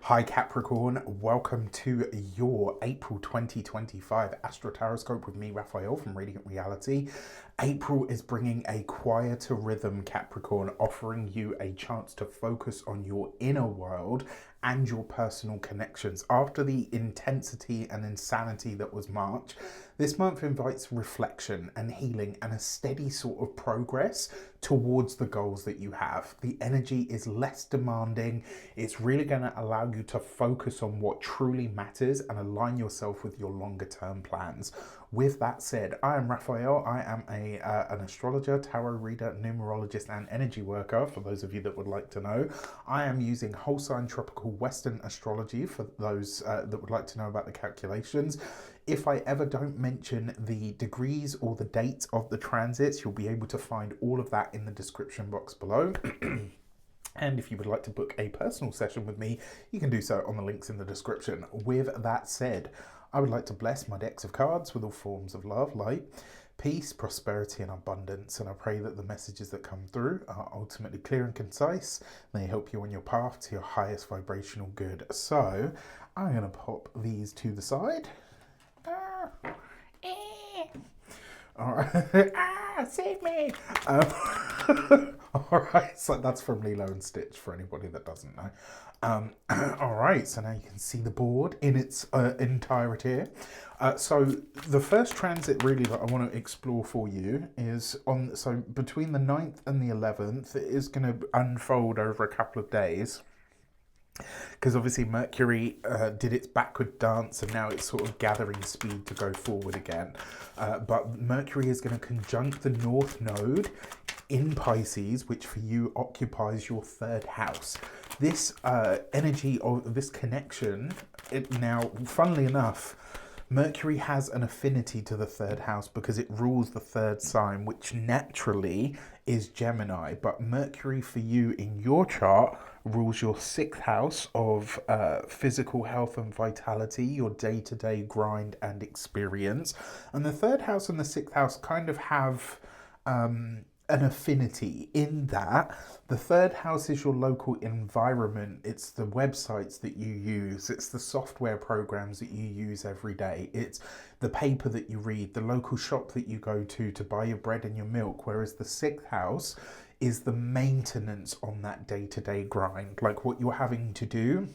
Hi Capricorn, welcome to your April 2025 AstroTarot with me, Raphael from Reydiant Reality. April is bringing a quieter rhythm, Capricorn, offering you a chance to focus on your inner world and your personal connections. After the intensity and insanity that was March, this month invites reflection and healing and a steady sort of progress towards the goals that you have. The energy is less demanding. It's really going to allow you to focus on what truly matters and align yourself with your longer term plans. With that said, I am Raphael. I am an astrologer, tarot reader, numerologist, and energy worker. For those of you that would like to know, I am using whole sign tropical Western Astrology for those that would like to know about the calculations. If I ever don't mention the degrees or the dates of the transits, you'll be able to find all of that in the description box below. And if you would like to book a personal session with me, you can do so on the links in the description. With that said, I would like to bless my decks of cards with all forms of love, light, peace, prosperity, and abundance. And I pray that the messages that come through are ultimately clear and concise. They help you on your path to your highest vibrational good. So I'm going to pop these to the side. All right. Save me. All right, so that's from Lilo and Stitch for anybody that doesn't know. All right, so now you can see the board in its entirety. So the first transit really that I want to explore for you is so between the 9th and the 11th. It is going to unfold over a couple of days. Because obviously Mercury did its backward dance and now it's sort of gathering speed to go forward again. But Mercury is going to conjunct the North Node in Pisces, which for you occupies your third house. This energy of this connection, now, funnily enough, Mercury has an affinity to the third house because it rules the third sign, which naturally is Gemini. But Mercury for you in your chart rules your sixth house of physical health and vitality, your day-to-day grind and experience. And the third house and the sixth house kind of have an affinity in that the third house is your local environment. It's the websites that you use, it's the software programs that you use every day, it's the paper that you read, the local shop that you go to buy your bread and your milk. Whereas the sixth house is the maintenance on that day-to-day grind, like what you're having to do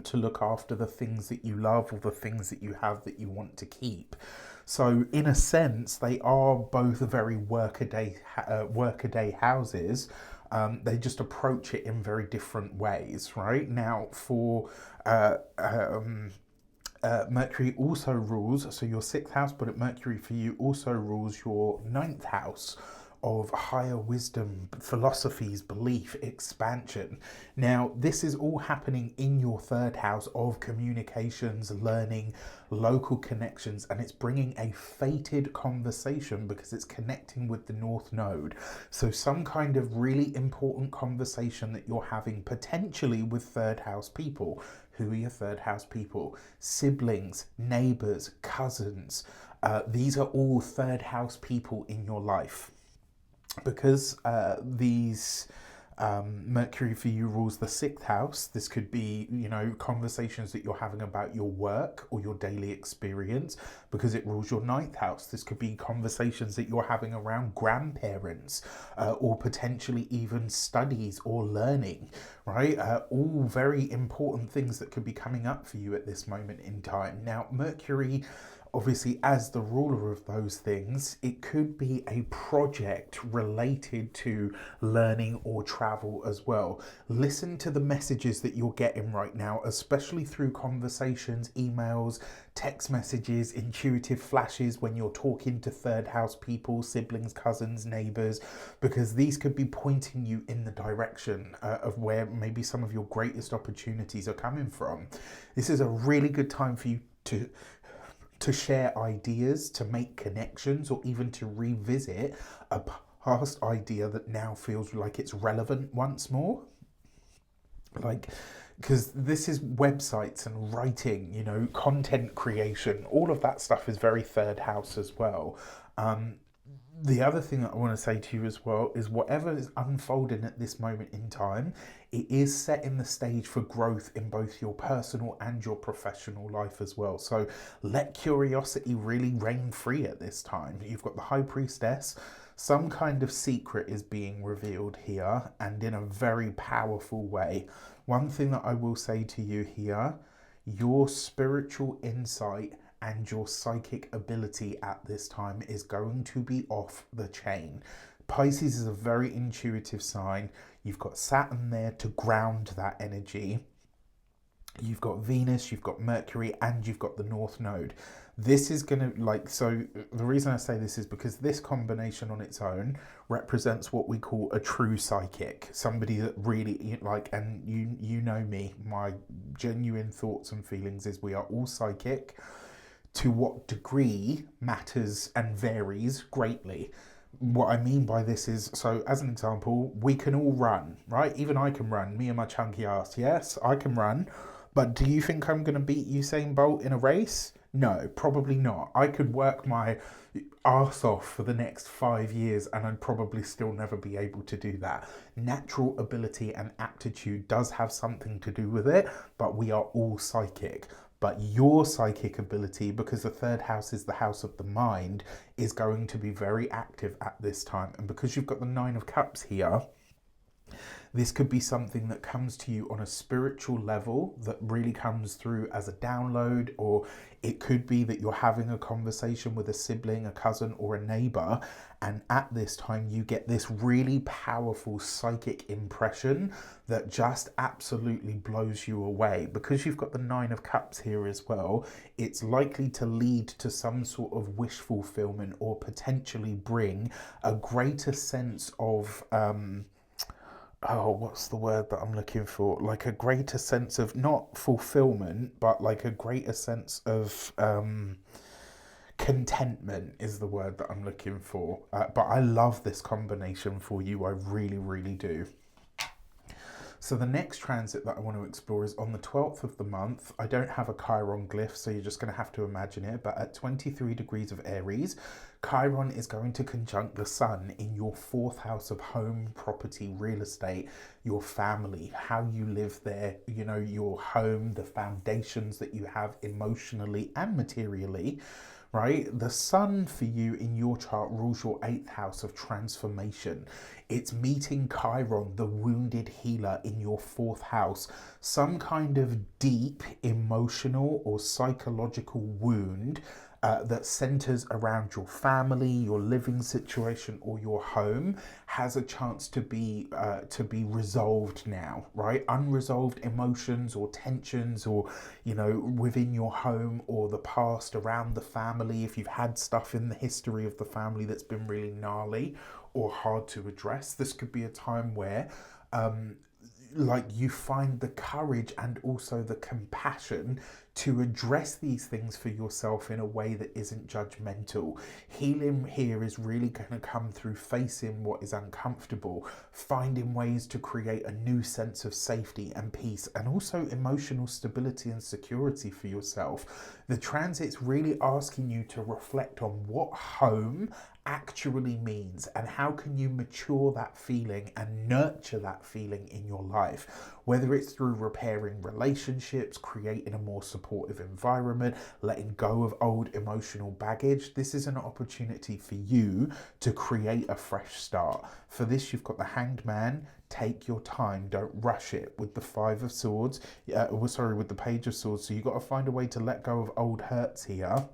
to look after the things that you love or the things that you have that you want to keep. So in a sense, they are both very workaday houses. They just approach it in very different ways, right? Now, for Mercury also rules, so your sixth house, but Mercury for you also rules your ninth house of higher wisdom, philosophies, belief, expansion. Now, this is all happening in your third house of communications, learning, local connections, and it's bringing a fated conversation because it's connecting with the North Node. So some kind of really important conversation that you're having potentially with third house people. Who are your third house people? Siblings, neighbors, cousins. These are all third house people in your life. Because these Mercury for you rules the sixth house, this could be, conversations that you're having about your work or your daily experience. Because it rules your ninth house, this could be conversations that you're having around grandparents or potentially even studies or learning, right? All very important things that could be coming up for you at this moment in time. Now, Mercury, obviously, as the ruler of those things, it could be a project related to learning or travel as well. Listen to the messages that you're getting right now, especially through conversations, emails, text messages, intuitive flashes when you're talking to third house people, siblings, cousins, neighbors, because these could be pointing you in the direction of where maybe some of your greatest opportunities are coming from. This is a really good time for you to share ideas, to make connections, or even to revisit a past idea that now feels like it's relevant once more. Because this is websites and writing, content creation, all of that stuff is very third house as well. The other thing that I want to say to you as well is whatever is unfolding at this moment in time, it is setting the stage for growth in both your personal and your professional life as well. So let curiosity really reign free at this time. You've got the High Priestess. Some kind of secret is being revealed here, and in a very powerful way. One thing that I will say to you here, your spiritual insight and your psychic ability at this time is going to be off the chain. Pisces is a very intuitive sign. You've got Saturn there to ground that energy. You've got Venus, you've got Mercury, and you've got the North Node. This is going to, like, so the reason I say this is because this combination on its own represents what we call a true psychic. Somebody that really, like, and you know me, my genuine thoughts and feelings is we are all psychic. To what degree matters and varies greatly. What I mean by this is, so as an example, we can all run, right? Even I can run, me and my chunky ass. Yes, I can run. But do you think I'm going to beat Usain Bolt in a race? No, probably not. I could work my arse off for the next 5 years and I'd probably still never be able to do that. Natural ability and aptitude does have something to do with it, but we are all psychic. But your psychic ability, because the third house is the house of the mind, is going to be very active at this time. And because you've got the Nine of Cups here, this could be something that comes to you on a spiritual level that really comes through as a download, or it could be that you're having a conversation with a sibling, a cousin, or a neighbor, and at this time you get this really powerful psychic impression that just absolutely blows you away. Because you've got the Nine of Cups here as well, it's likely to lead to some sort of wish fulfillment or potentially bring a greater sense of what's the word that I'm looking for? Like a greater sense of not fulfillment, but like a greater sense of contentment is the word that I'm looking for. But I love this combination for you. I really, really do. So the next transit that I want to explore is on the 12th of the month. I don't have a Chiron glyph, so you're just going to have to imagine it. But at 23 degrees of Aries, Chiron is going to conjunct the sun in your fourth house of home, property, real estate, your family, how you live there, you know, your home, the foundations that you have emotionally and materially. Right? The sun for you in your chart rules your eighth house of transformation. It's meeting Chiron, the wounded healer, in your fourth house. Some kind of deep emotional or psychological wound that centers around your family, your living situation, or your home has a chance to be resolved now, right? Unresolved emotions or tensions, or you know, within your home or the past around the family. If you've had stuff in the history of the family that's been really gnarly or hard to address, this could be a time where like you find the courage and also the compassion to address these things for yourself in a way that isn't judgmental. Healing here is really going to come through facing what is uncomfortable, finding ways to create a new sense of safety and peace, and also emotional stability and security for yourself. The transit's really asking you to reflect on what home actually means and how can you mature that feeling and nurture that feeling in your life, whether it's through repairing relationships, creating a more supportive environment, letting go of old emotional baggage. This is an opportunity for you to create a fresh start. For this, you've got the Hanged Man. Take your time, don't rush it. With the Five of Swords, with the Page of Swords, so you've got to find a way to let go of old hurts here.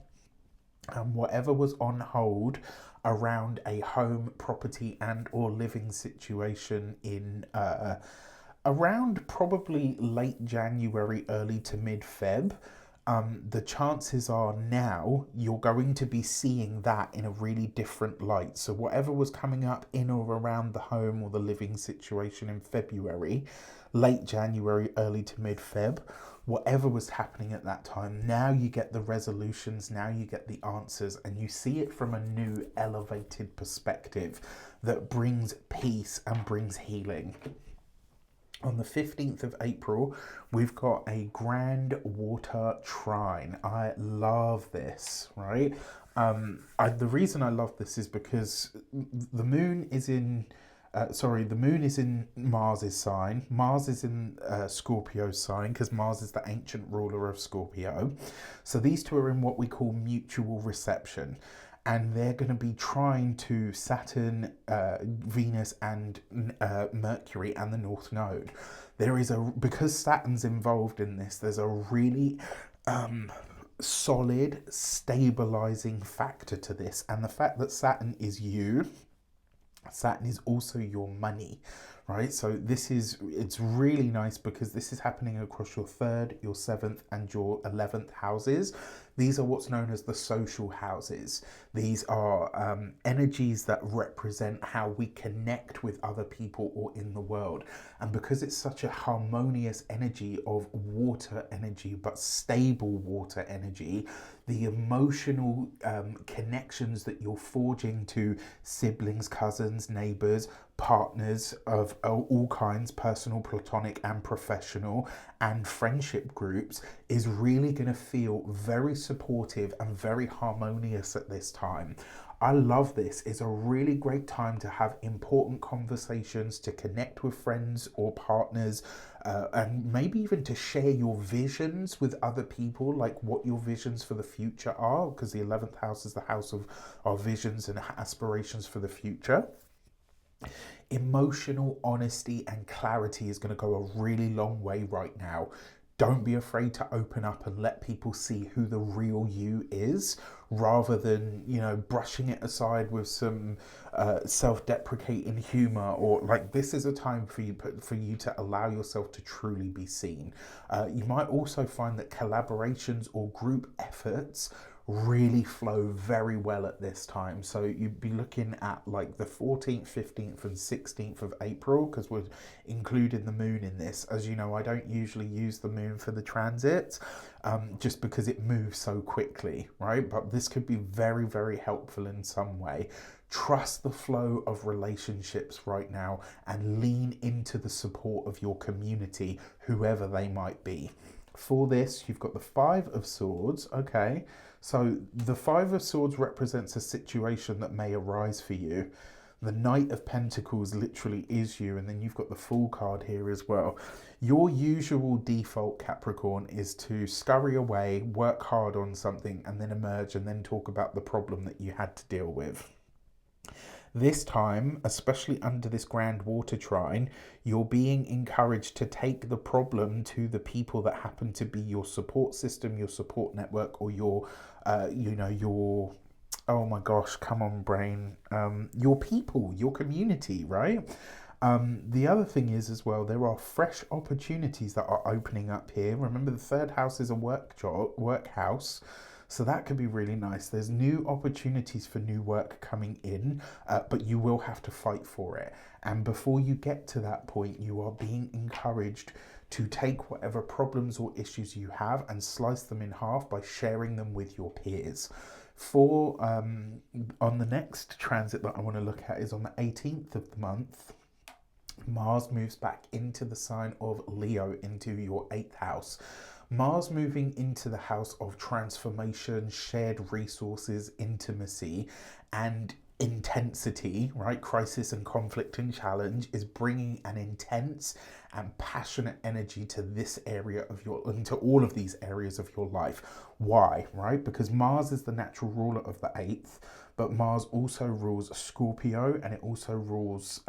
And whatever was on hold around a home, property, and or living situation in around probably late January, early to mid-Feb, the chances are now you're going to be seeing that in a really different light. So whatever was coming up in or around the home or the living situation in February, late January, early to mid-Feb, whatever was happening at that time, now you get the resolutions, now you get the answers, and you see it from a new elevated perspective that brings peace and brings healing. On the 15th of April, we've got a grand water trine. I love this, right? The reason I love this is because the moon is in. The moon is in Mars's sign. Mars is in Scorpio's sign because Mars is the ancient ruler of Scorpio. So these two are in what we call mutual reception, and they're going to be trying to Saturn, Venus, and Mercury and the North Node. Because Saturn's involved in this, there's a really solid stabilizing factor to this, and the fact that Saturn is also your money, right? So it's really nice because this is happening across your third, your seventh, and your 11th houses. These are what's known as the social houses. These are energies that represent how we connect with other people or in the world. And because it's such a harmonious energy of water energy, but stable water energy, the emotional connections that you're forging to siblings, cousins, neighbors, partners of all kinds, personal, platonic, and professional, and friendship groups, is really going to feel very supportive and very harmonious at this time. I love this. It's a really great time to have important conversations, to connect with friends or partners, and maybe even to share your visions with other people, like what your visions for the future are, because the 11th house is the house of our visions and aspirations for the future. Emotional honesty and clarity is going to go a really long way right now. Don't be afraid to open up and let people see who the real you is, rather than, brushing it aside with some self-deprecating humor, or like, this is a time for you to allow yourself to truly be seen. You might also find that collaborations or group efforts really flow very well at this time. So you'd be looking at like the 14th, 15th, and 16th of April, because we're including the moon in this. As you know, I don't usually use the moon for the transit, just because it moves so quickly, right? But this could be very, very helpful in some way. Trust the flow of relationships right now and lean into the support of your community, whoever they might be. For this, you've got the Five of Swords, okay? So the Five of Swords represents a situation that may arise for you. The Knight of Pentacles literally is you, and then you've got the Fool card here as well. Your usual default, Capricorn, is to scurry away, work hard on something, and then emerge and then talk about the problem that you had to deal with. This time, especially under this grand water trine, you're being encouraged to take the problem to the people that happen to be your support system, your support network, or your, oh my gosh, come on, brain, your people, your community, right? The other thing is as well, there are fresh opportunities that are opening up here. Remember, the third house is a work house. So that could be really nice. There's new opportunities for new work coming in, but you will have to fight for it. And before you get to that point, you are being encouraged to take whatever problems or issues you have and slice them in half by sharing them with your peers. On the next transit that I want to look at is on the 18th of the month. Mars moves back into the sign of Leo, into your 8th house. Mars moving into the house of transformation, shared resources, intimacy, and intensity, right? Crisis and conflict and challenge is bringing an intense and passionate energy to this area of into all of these areas of your life. Why, right? Because Mars is the natural ruler of the 8th, but Mars also rules Scorpio, and it also rules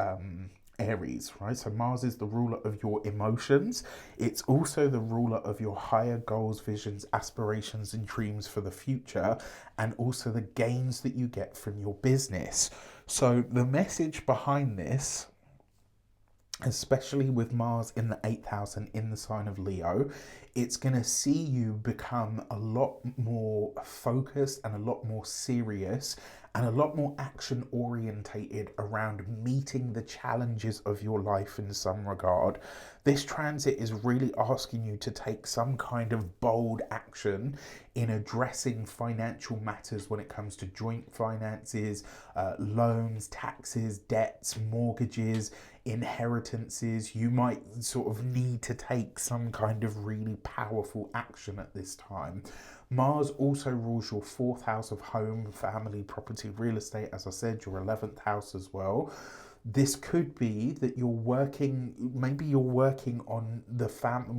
Aries, right? So Mars is the ruler of your emotions. It's also the ruler of your higher goals, visions, aspirations, and dreams for the future, and also the gains that you get from your business. So the message behind this, especially with Mars in the 8th house and in the sign of Leo, it's going to see you become a lot more focused and a lot more serious and a lot more action orientated around meeting the challenges of your life in some regard. This transit is really asking you to take some kind of bold action in addressing financial matters when it comes to joint finances, loans, taxes, debts, mortgages, inheritances. You might sort of need to take some kind of really powerful action at this time. Mars also rules your fourth house of home, family, property, real estate. As I said, your 11th house as well. This could be that you're working, maybe you're working on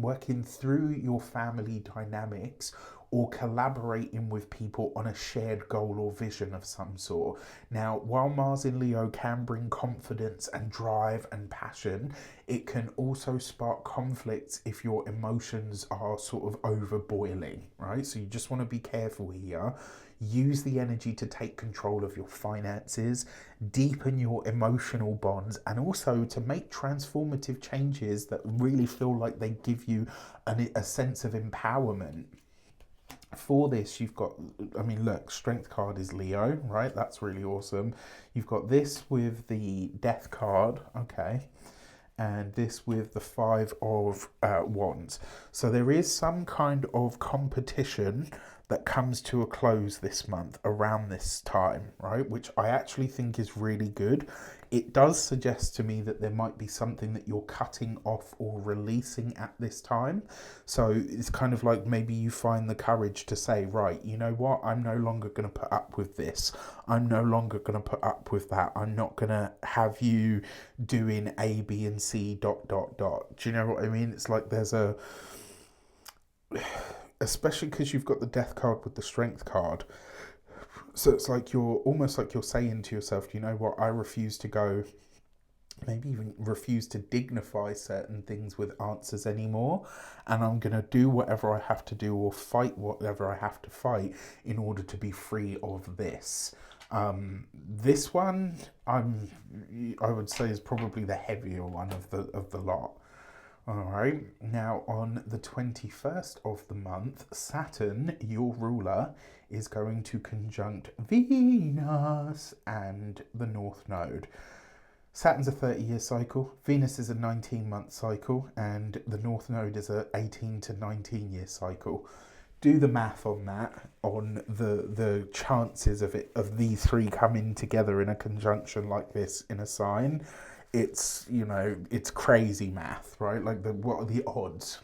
working through your family dynamics, or collaborating with people on a shared goal or vision of some sort. Now, while Mars in Leo can bring confidence and drive and passion, it can also spark conflicts if your emotions are sort of over boiling, right? So you just want to be careful here. Use the energy to take control of your finances, deepen your emotional bonds, and also to make transformative changes that really feel like they give you a sense of empowerment. For this, you've got, I mean, look, strength card is Leo, right? That's really awesome. You've got this with the death card, okay, and this with the five of wands. So there is some kind of competition that comes to a close this month around this time, right? Which I actually think is really good. It does suggest to me that there might be something that you're cutting off or releasing at this time. So it's kind of like maybe you find the courage to say, right, you know what? I'm no longer going to put up with this. I'm no longer going to put up with that. I'm not going to have you doing A, B, and C, dot, dot, dot. Do you know what I mean? It's like there's a, especially because you've got the death card with the strength card. So it's like you're almost like you're saying to yourself, you know what, I refuse to go, maybe even refuse to dignify certain things with answers anymore. And I'm going to do whatever I have to do, or fight whatever I have to fight in order to be free of this. This one, I would say, is probably the heavier one of the lot. All right, now on the 21st of the month, Saturn, your ruler, is going to conjunct Venus and the North Node. Saturn's a 30-year cycle, Venus is a 19-month cycle, and the North Node is a 18 to 19-year cycle. Do the math on that, on the chances of these three coming together in a conjunction like this in a sign. It's, you know, it's crazy math, right? Like, what are the odds?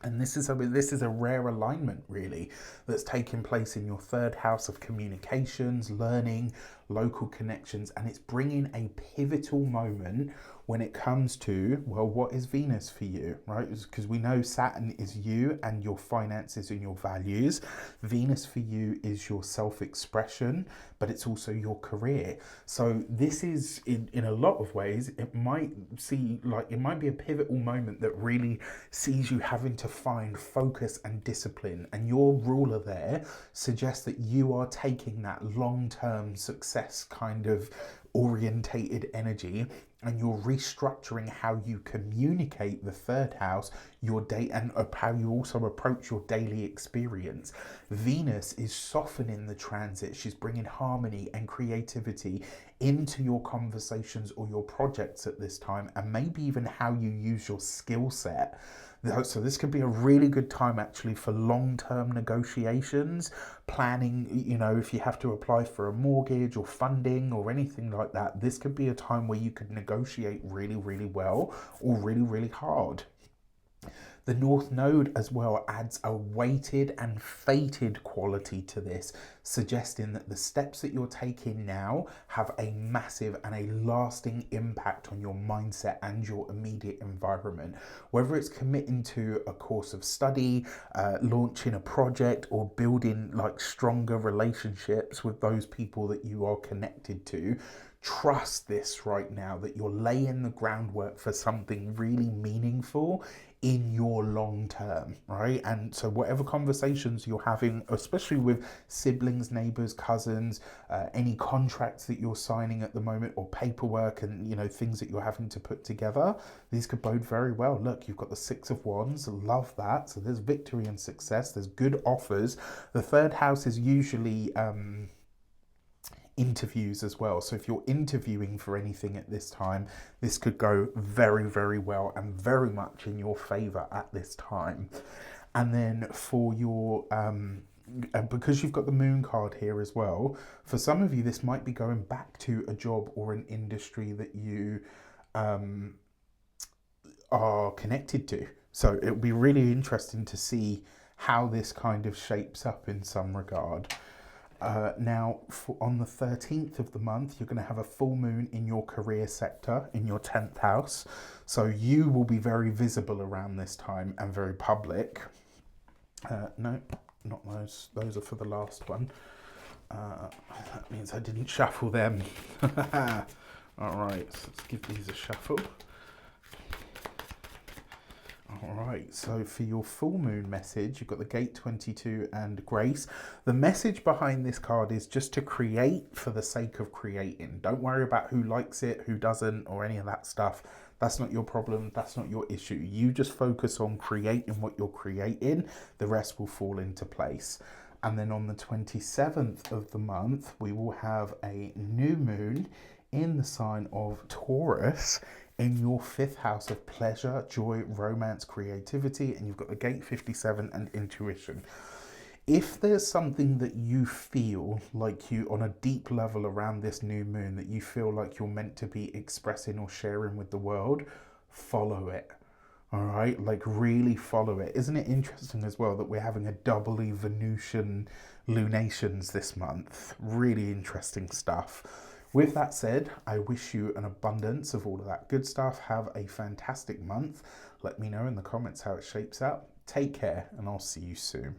And this is a rare alignment, really, that's taking place in your third house of communications, learning, local connections, and it's bringing a pivotal moment when it comes to, well, what is Venus for you, right? Because we know Saturn is you and your finances and your values. Venus for you is your self-expression, but it's also your career. So this is, in a lot of ways, it might be a pivotal moment that really sees you having to find focus and discipline. And your ruler there suggests that you are taking that long-term success kind of orientated energy, and you're restructuring how you communicate the third house, your day, and how you also approach your daily experience. Venus is softening the transit. She's bringing harmony and creativity into your conversations or your projects at this time, and maybe even how you use your skill set. So this could be a really good time actually for long-term negotiations, planning, you know, if you have to apply for a mortgage or funding or anything like that. This could be a time where you could negotiate really, really well, or really, really hard. The North Node as well adds a weighted and fated quality to this, suggesting that the steps that you're taking now have a massive and a lasting impact on your mindset and your immediate environment. Whether it's committing to a course of study, launching a project, or building like stronger relationships with those people that you are connected to, trust this right now, that you're laying the groundwork for something really meaningful in your long term, right? And so whatever conversations you're having, especially with siblings, neighbors, cousins, any contracts that you're signing at the moment, or paperwork and, you know, things that you're having to put together, these could bode very well. Look, you've got the Six of Wands, love that. So there's victory and success, there's good offers. The third house is usually interviews as well. So if you're interviewing for anything at this time, this could go very, very well and very much in your favor at this time. And then for your because you've got the moon card here as well, for some of you this might be going back to a job or an industry that you are connected to. So it'll be really interesting to see how this kind of shapes up in some regard. Now, on the 13th of the month, you're going to have a full moon in your career sector, in your 10th house. So you will be very visible around this time and very public. No, not those. Those are for the last one. That means I didn't shuffle them. All right, so let's give these a shuffle. Alright, so for your full moon message, you've got the Gate 22 and Grace. The message behind this card is just to create for the sake of creating. Don't worry about who likes it, who doesn't, or any of that stuff. That's not your problem, that's not your issue. You just focus on creating what you're creating, the rest will fall into place. And then on the 27th of the month, we will have a new moon in the sign of Taurus, in your 5th house of pleasure, joy, romance, creativity, and you've got the Gate 57 and intuition. If there's something that you feel like you, on a deep level around this new moon, that you feel like you're meant to be expressing or sharing with the world, follow it. All right, like really follow it. Isn't it interesting as well that we're having a doubly Venusian lunations this month? Really interesting stuff. With that said, I wish you an abundance of all of that good stuff. Have a fantastic month. Let me know in the comments how it shapes out. Take care, and I'll see you soon.